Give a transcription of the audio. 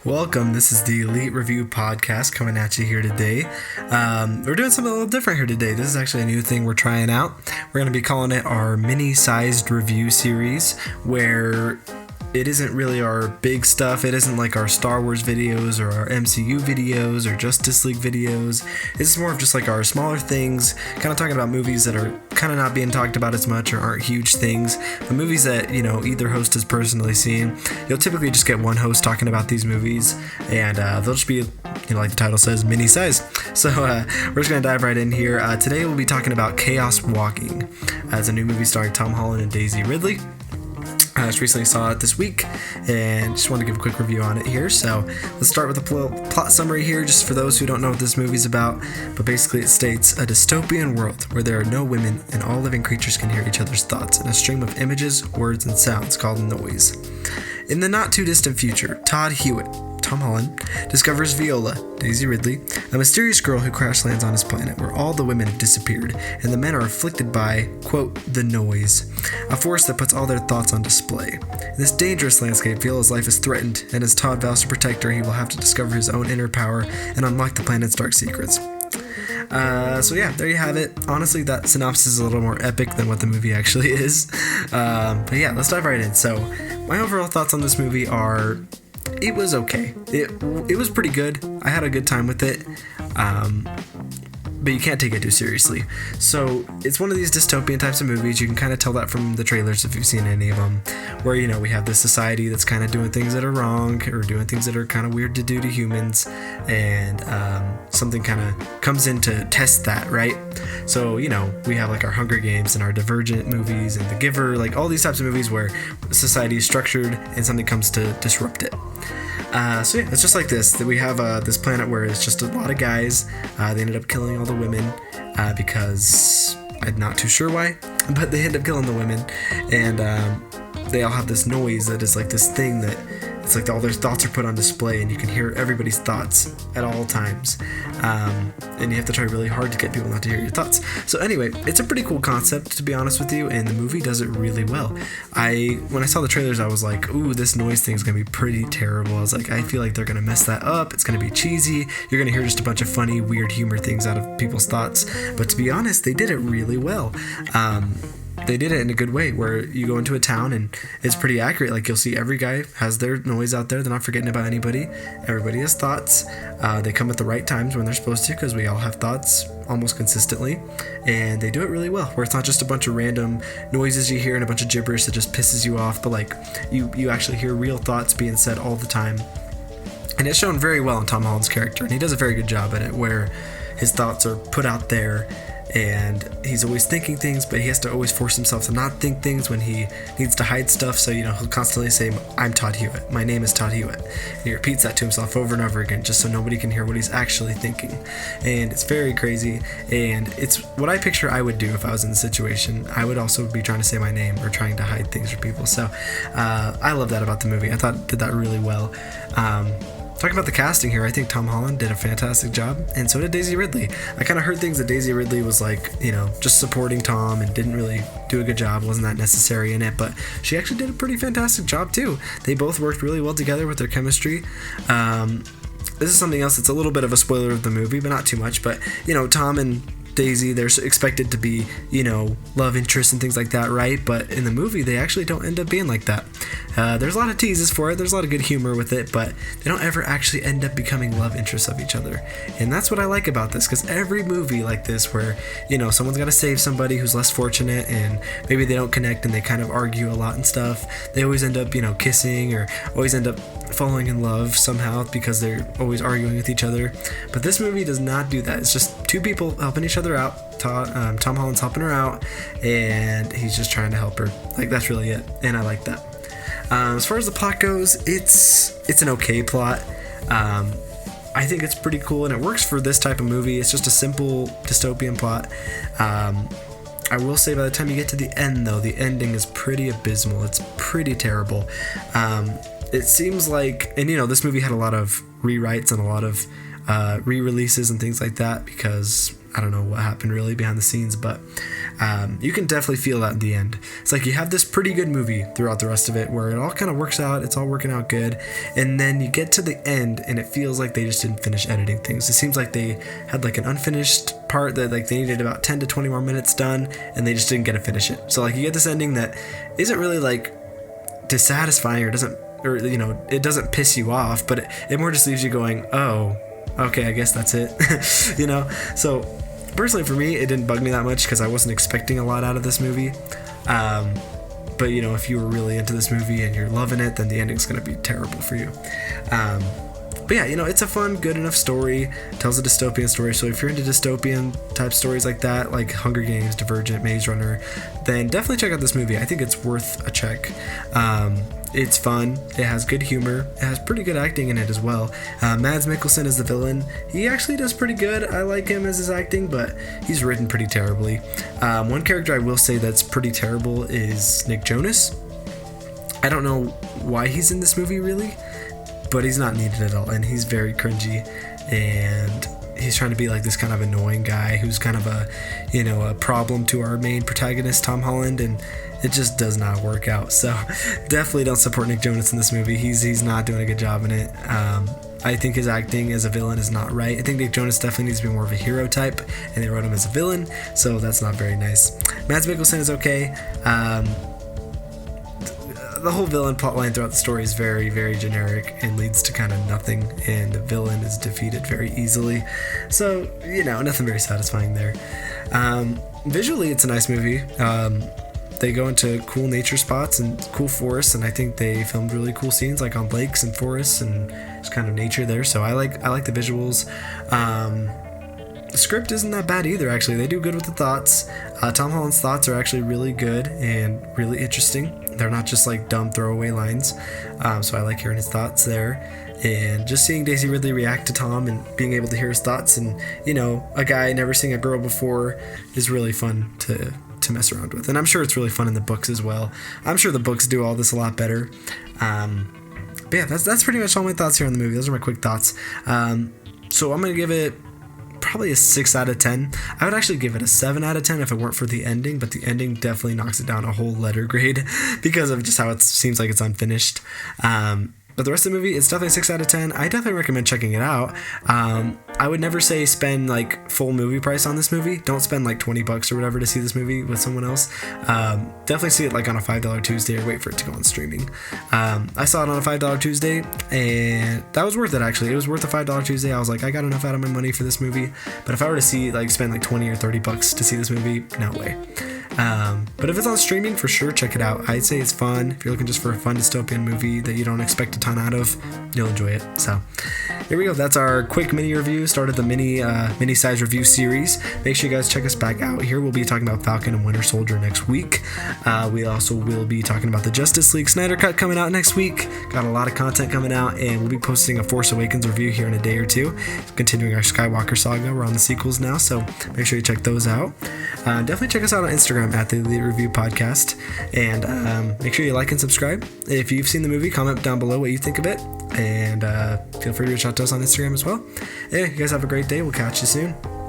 Welcome. This is the ELEET Review Podcast coming at you here today. We're doing something a little different here today. This is actually a new thing we're trying out. We're going to be calling it our mini-sized review series, where it isn't really our big stuff. It isn't like our Star Wars videos or our MCU videos or Justice League videos. It's more of just like our smaller things, kind of talking about movies that are kind of not being talked about as much or aren't huge things, but movies that, either host has personally seen. You'll typically just get one host talking about these movies, and they'll just be, like the title says, mini-sized. So we're just going to dive right in here. Today we'll be talking about Chaos Walking. It's a new movie starring Tom Holland and Daisy Ridley. I just recently saw it this week and just want to give a quick review on it here. So let's start with a plot summary here, just for those who don't know what this movie's about. But basically it states a dystopian world where there are no women and all living creatures can hear each other's thoughts in a stream of images, words, and sounds called noise. In the not too distant future, Todd Hewitt, Tom Holland, discovers Viola, Daisy Ridley, a mysterious girl who crash lands on his planet where all the women have disappeared and the men are afflicted by, quote, the noise, a force that puts all their thoughts on display. In this dangerous landscape, Viola's life is threatened, and as Todd vows to protect her, he will have to discover his own inner power and unlock the planet's dark secrets. So yeah, there you have it. Honestly, that synopsis is a little more epic than what the movie actually is. But yeah, let's dive right in. So my overall thoughts on this movie are, it was okay. It was pretty good. I had a good time with it. But you can't take it too seriously. So it's one of these dystopian types of movies. You can kind of tell that from the trailers if you've seen any of them, where we have this society that's kind of doing things that are wrong or doing things that are kind of weird to do to humans, and something kind of comes in to test that, right? So we have like our Hunger Games and our Divergent movies and The Giver, like all these types of movies where society is structured and something comes to disrupt it. So yeah, it's just like this, that we have this planet where it's just a lot of guys. They ended up killing all the women because I'm not too sure why, but they end up killing the women, and they all have this noise that is like this thing that it's like all their thoughts are put on display, and you can hear everybody's thoughts at all times, and you have to try really hard to get people not to hear your thoughts. So anyway, it's a pretty cool concept, to be honest with you, and the movie does it really well. When I saw the trailers, I was like, ooh, this noise thing is going to be pretty terrible. I was like, I feel like they're going to mess that up. It's going to be cheesy. You're going to hear just a bunch of funny, weird humor things out of people's thoughts. But to be honest, they did it really well. They did it in a good way, where you go into a town and it's pretty accurate. Like, you'll see every guy has their noise out there. They're not forgetting about anybody. Everybody has thoughts. They come at the right times when they're supposed to, because we all have thoughts almost consistently, and they do it really well, where it's not just a bunch of random noises you hear and a bunch of gibberish that just pisses you off, but like you actually hear real thoughts being said all the time. And it's shown very well in Tom Holland's character, and he does a very good job at it, where his thoughts are put out there, and he's always thinking things, but he has to always force himself to not think things when he needs to hide stuff. So, he'll constantly say, I'm Todd Hewitt. My name is Todd Hewitt. And he repeats that to himself over and over again, just so nobody can hear what he's actually thinking. And it's very crazy. And it's what I picture I would do if I was in the situation. I would also be trying to say my name or trying to hide things from people. So I love that about the movie. I thought it did that really well. Talking about the casting here, I think Tom Holland did a fantastic job, and so did Daisy Ridley. I kind of heard things that Daisy Ridley was like, just supporting Tom and didn't really do a good job, wasn't that necessary in it, but she actually did a pretty fantastic job too. They both worked really well together with their chemistry. This is something else that's a little bit of a spoiler of the movie, but not too much, but, Tom and Daisy, they're expected to be, love interests and things like that, right? But in the movie, they actually don't end up being like that. There's a lot of teases for it, there's a lot of good humor with it, but they don't ever actually end up becoming love interests of each other. And that's what I like about this, because every movie like this where, someone's got to save somebody who's less fortunate, and maybe they don't connect and they kind of argue a lot and stuff, they always end up, kissing, or always end up falling in love somehow because they're always arguing with each other. But this movie does not do that. It's just two people helping each other out. Tom Holland's helping her out, and he's just trying to help her. Like, that's really it, and I like that. As far as the plot goes, it's an okay plot. I think it's pretty cool, and it works for this type of movie. It's just a simple dystopian plot. I will say, by the time you get to the end, though, the ending is pretty abysmal. It's pretty terrible. It seems like, and this movie had a lot of rewrites and a lot of re-releases and things like that, because I don't know what happened really behind the scenes, but you can definitely feel that in the end. It's like you have this pretty good movie throughout the rest of it where it all kind of works out, it's all working out good, and then you get to the end and it feels like they just didn't finish editing things. It seems like they had like an unfinished part that like they needed about 10 to 20 more minutes done, and they just didn't get to finish it. So like you get this ending that isn't really like dissatisfying, or doesn't, or you know, it doesn't piss you off, but it more just leaves you going, oh, okay, I guess that's it. You know. So personally for me, it didn't bug me that much because I wasn't expecting a lot out of this movie. But you know, if you were really into this movie and you're loving it, then the ending's going to be terrible for you. But yeah, you know, it's a fun, good enough story. It tells a dystopian story. So if you're into dystopian type stories like that, like Hunger Games, Divergent, Maze Runner, then definitely check out this movie. I think it's worth a check. It's fun. It has good humor. It has pretty good acting in it as well. Mads Mikkelsen is the villain. He actually does pretty good. I like him as his acting, but he's written pretty terribly. One character I will say that's pretty terrible is Nick Jonas. I don't know why he's in this movie really, but he's not needed at all, and he's very cringy, and he's trying to be like this kind of annoying guy who's kind of a, you know, a problem to our main protagonist, Tom Holland, and it just does not work out. So definitely don't support Nick Jonas in this movie. He's not doing a good job in it. I think his acting as a villain is not right. I think Nick Jonas definitely needs to be more of a hero type, and they wrote him as a villain, so that's not very nice. Mads Mikkelsen is okay. The whole villain plotline throughout the story is very, very generic and leads to kind of nothing, and the villain is defeated very easily. So, you know, nothing very satisfying there. Visually, it's a nice movie. They go into cool nature spots and cool forests, and I think they filmed really cool scenes like on lakes and forests and just kind of nature there. So I like the visuals. The script isn't that bad either, actually. They do good with the thoughts. Tom Holland's thoughts are actually really good and really interesting. They're not just like dumb throwaway lines. So I like hearing his thoughts there. And just seeing Daisy Ridley react to Tom and being able to hear his thoughts, and, you know, a guy never seeing a girl before is really fun to mess around with. And I'm sure it's really fun in the books as well. I'm sure the books do all this a lot better. But yeah, that's pretty much all my thoughts here on the movie. Those are my quick thoughts. So I'm going to give it probably a 6 out of 10. I would actually give it a 7 out of 10 if it weren't for the ending, but the ending definitely knocks it down a whole letter grade because of just how it seems like it's unfinished. But the rest of the movie, it's definitely a 6 out of 10. I definitely recommend checking it out. I would never say spend like full movie price on this movie. Don't spend like $20 or whatever to see this movie with someone else. Definitely see it like on a $5 Tuesday, or wait for it to go on streaming. I saw it on a $5 Tuesday, and that was worth it actually. It was worth a $5 Tuesday. I was like, I got enough out of my money for this movie. But if I were to spend like $20 or $30 to see this movie, no way. But if it's on streaming, for sure, check it out. I'd say it's fun. If you're looking just for a fun dystopian movie that you don't expect a ton out of, you'll enjoy it. So here we go. That's our quick mini review. Started the mini size review series. Make sure you guys check us back out here. We'll be talking about Falcon and Winter Soldier next week. We also will be talking about the Justice League Snyder Cut coming out next week. Got a lot of content coming out, and we'll be posting a Force Awakens review here in a day or two. Continuing our Skywalker saga. We're on the sequels now, so make sure you check those out. Definitely check us out on Instagram at the ELEET Review Podcast, and make sure you like and subscribe. If you've seen the movie, comment down below what you think of it, and feel free to reach out to us on Instagram as well. Hey, you guys have a great day. We'll catch you soon.